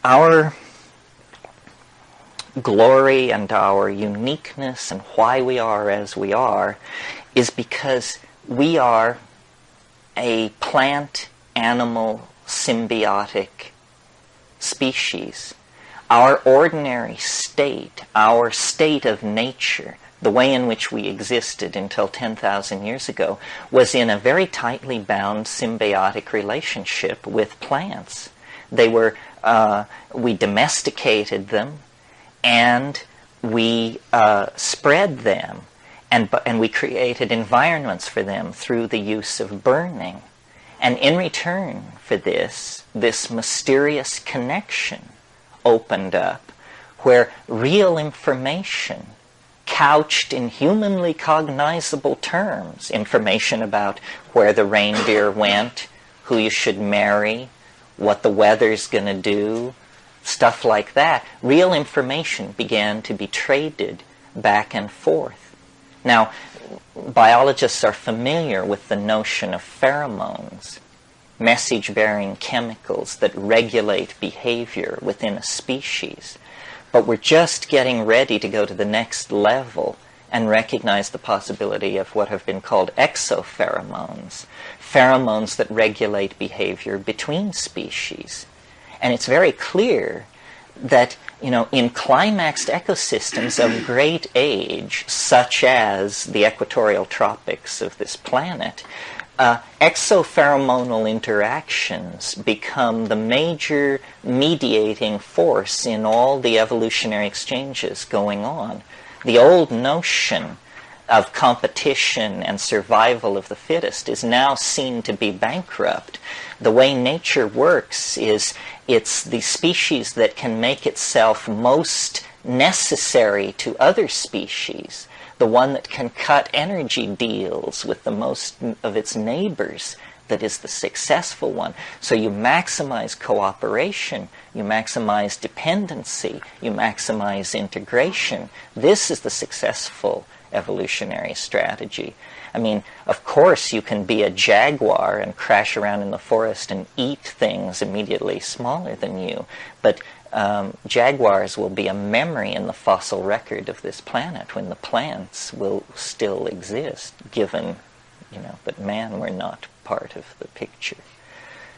our glory and our uniqueness and why we are as we are is because we are a plant-animal symbiotic species. Our ordinary state, our state of nature, the way in which we existed until 10,000 years ago, was in a very tightly bound symbiotic relationship with plants. They were, we domesticated them, and we spread them, and we created environments for them through the use of burning. And in return for this mysterious connection opened up where real information, couched in humanly cognizable terms, information about where the reindeer went, who you should marry, what the weather's going to do, stuff like that, real information began to be traded back and forth. Now, biologists are familiar with the notion of pheromones, message-bearing chemicals that regulate behavior within a species. But we're just getting ready to go to the next level and recognize the possibility of what have been called exopheromones, pheromones that regulate behavior between species. And it's very clear that, in climaxed ecosystems of great age, such as the equatorial tropics of this planet, exopheromonal interactions become the major mediating force in all the evolutionary exchanges going on. The old notion of competition and survival of the fittest is now seen to be bankrupt. The way nature works is it's the species that can make itself most necessary to other species, the one that can cut energy deals with the most of its neighbors, that is the successful one. So you maximize cooperation, you maximize dependency, you maximize integration. This is the successful evolutionary strategy. I mean, of course you can be a jaguar and crash around in the forest and eat things immediately smaller than you, but jaguars will be a memory in the fossil record of this planet when the plants will still exist, given, that man were not part of the picture.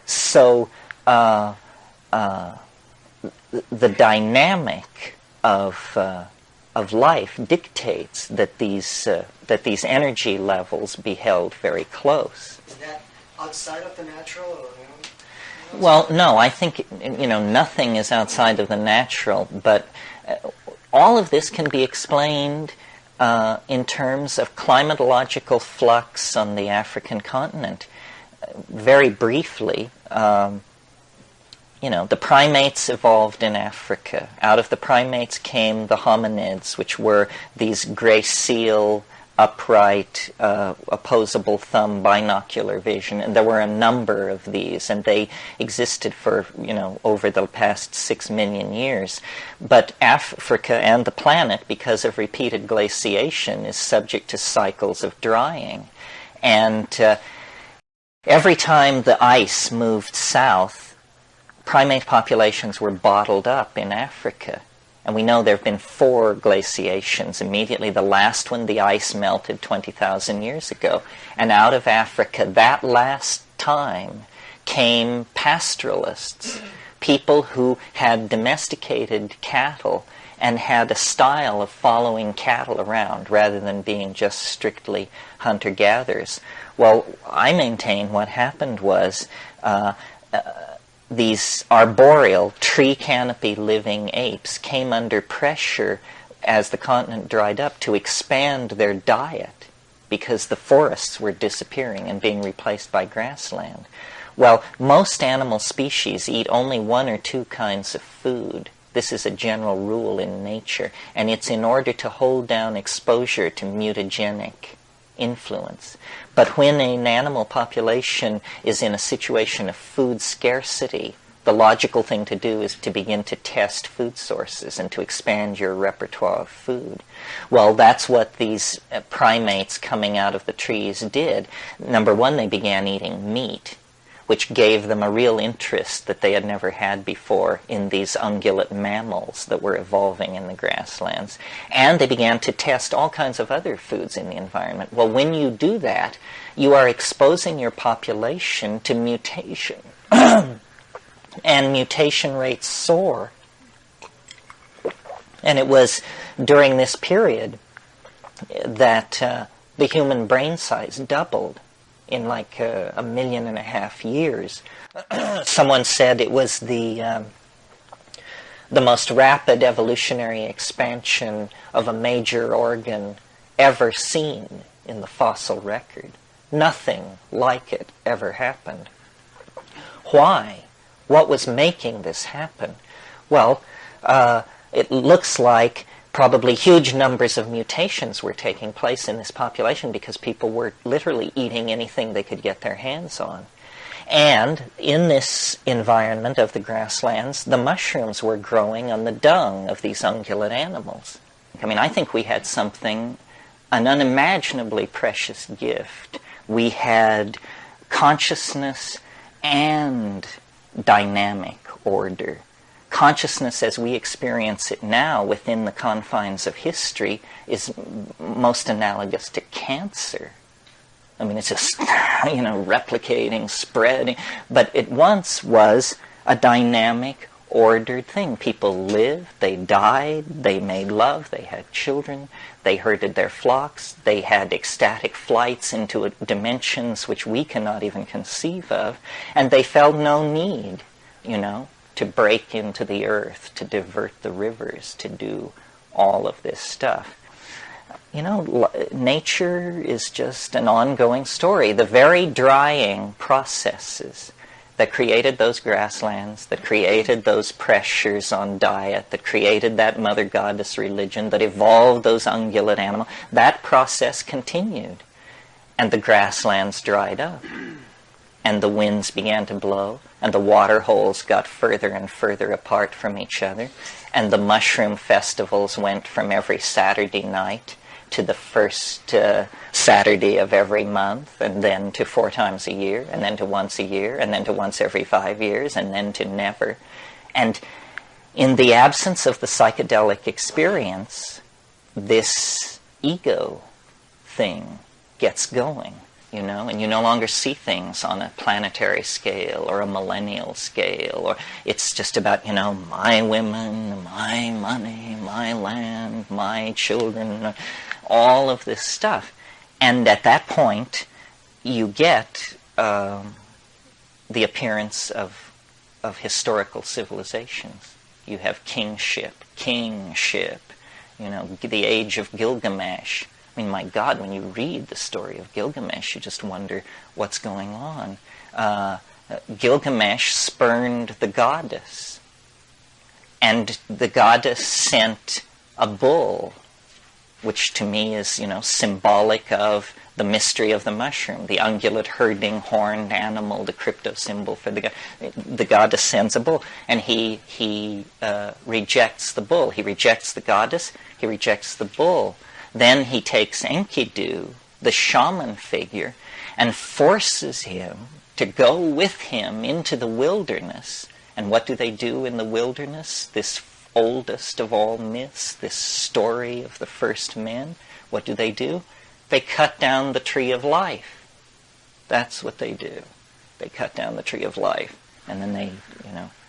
So the dynamic of life dictates that these energy levels be held very close. Is that outside of the natural, or? Well, no, I think, nothing is outside of the natural, but all of this can be explained in terms of climatological flux on the African continent. Very briefly, the primates evolved in Africa. Out of the primates came the hominids, which were these gracile, upright, opposable thumb, binocular vision, and there were a number of these, and they existed for, over the past 6 million years. But Africa and the planet, because of repeated glaciation, is subject to cycles of drying. And every time the ice moved south, primate populations were bottled up in Africa. And we know there have been 4 glaciations. Immediately the last one, the ice melted 20,000 years ago. And out of Africa, that last time, came pastoralists, people who had domesticated cattle and had a style of following cattle around rather than being just strictly hunter-gatherers. Well, I maintain what happened was these arboreal, tree canopy living apes came under pressure as the continent dried up to expand their diet because the forests were disappearing and being replaced by grassland. Well, most animal species eat only 1 or 2 kinds of food. This is a general rule in nature, and it's in order to hold down exposure to mutagenic influence. But when an animal population is in a situation of food scarcity, the logical thing to do is to begin to test food sources and to expand your repertoire of food. Well, that's what these primates coming out of the trees did. Number one, they began eating meat, which gave them a real interest that they had never had before in these ungulate mammals that were evolving in the grasslands. And they began to test all kinds of other foods in the environment. Well, when you do that, you are exposing your population to mutation. And mutation rates soar. And it was during this period that the human brain size doubled in like 1.5 million years. Someone said it was the most rapid evolutionary expansion of a major organ ever seen in the fossil record. Nothing like it ever happened. Why? What was making this happen? Well, it looks like probably huge numbers of mutations were taking place in this population because people were literally eating anything they could get their hands on. And in this environment of the grasslands, the mushrooms were growing on the dung of these ungulate animals. I mean, I think we had something, an unimaginably precious gift. We had consciousness and dynamic order. Consciousness as we experience it now within the confines of history is most analogous to cancer. I mean, it's just, replicating, spreading. But it once was a dynamic, ordered thing. People lived, they died, they made love, they had children, they herded their flocks, they had ecstatic flights into dimensions which we cannot even conceive of, and they felt no need, to break into the earth, to divert the rivers, to do all of this stuff. Nature is just an ongoing story. The very drying processes that created those grasslands, that created those pressures on diet, that created that mother goddess religion, that evolved those ungulate animals, that process continued. And the grasslands dried up. And the winds began to blow, and the water holes got further and further apart from each other, and the mushroom festivals went from every Saturday night to the first Saturday of every month, and then to 4 times a year, and then to once a year, and then to once every 5 years, and then to never. And in the absence of the psychedelic experience, this ego thing gets going. And you no longer see things on a planetary scale or a millennial scale, or it's just about, my women, my money, my land, my children, all of this stuff. And at that point, you get the appearance of historical civilizations. You have kingship, the age of Gilgamesh. I mean, my God, when you read the story of Gilgamesh, you just wonder what's going on. Gilgamesh spurned the goddess, and the goddess sent a bull, which to me is, symbolic of the mystery of the mushroom, the ungulate herding horned animal, the crypto symbol for the god. The goddess sends a bull, and he rejects the bull. He rejects the goddess, he rejects the bull. Then he takes Enkidu, the shaman figure, and forces him to go with him into the wilderness. And what do they do in the wilderness? This oldest of all myths, this story of the first men. What do? They cut down the tree of life. That's what they do. They cut down the tree of life. And then they,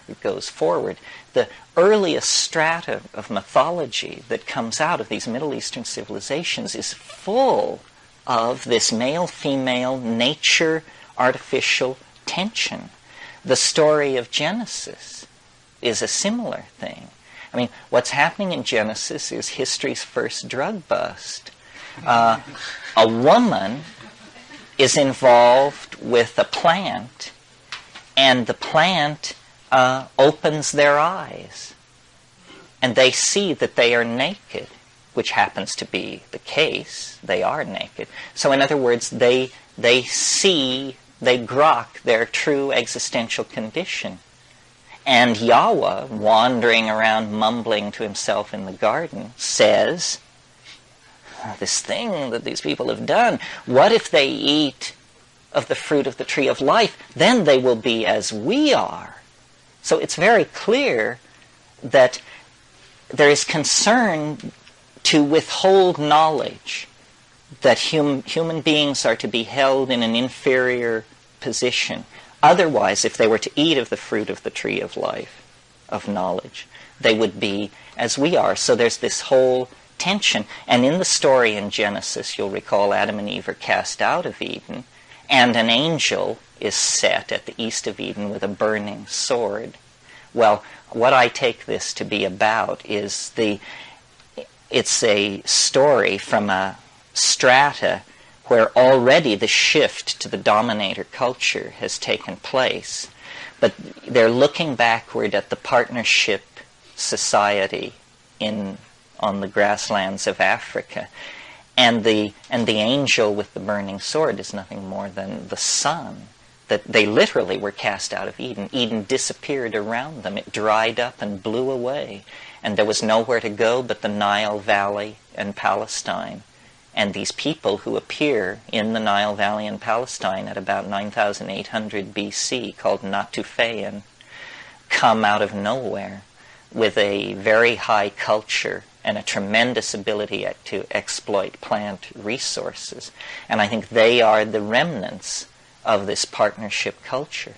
it goes forward. The earliest strata of mythology that comes out of these Middle Eastern civilizations is full of this male-female nature-artificial tension. The story of Genesis is a similar thing. I mean, what's happening in Genesis is history's first drug bust. A woman is involved with a plant, and the plant opens their eyes, and they see that they are naked, which happens to be the case. They are naked. So in other words, they grok their true existential condition. And Yahweh, wandering around mumbling to himself in the garden, says, this thing that these people have done, what if they eat of the fruit of the tree of life, then they will be as we are. So it's very clear that there is concern to withhold knowledge, that human beings are to be held in an inferior position. Otherwise, if they were to eat of the fruit of the tree of life, of knowledge, they would be as we are. So there's this whole tension. And in the story in Genesis, you'll recall Adam and Eve are cast out of Eden, and an angel is set at the east of Eden with a burning sword. Well, what I take this to be about is it's a story from a strata where already the shift to the dominator culture has taken place. But they're looking backward at the partnership society on the grasslands of Africa. And the angel with the burning sword is nothing more than the sun. That they literally were cast out of Eden. Eden disappeared around them. It dried up and blew away. And there was nowhere to go but the Nile Valley and Palestine. And these people who appear in the Nile Valley and Palestine at about 9,800 BC, called Natufian, come out of nowhere with a very high culture and a tremendous ability to exploit plant resources. And I think they are the remnants of this partnership culture.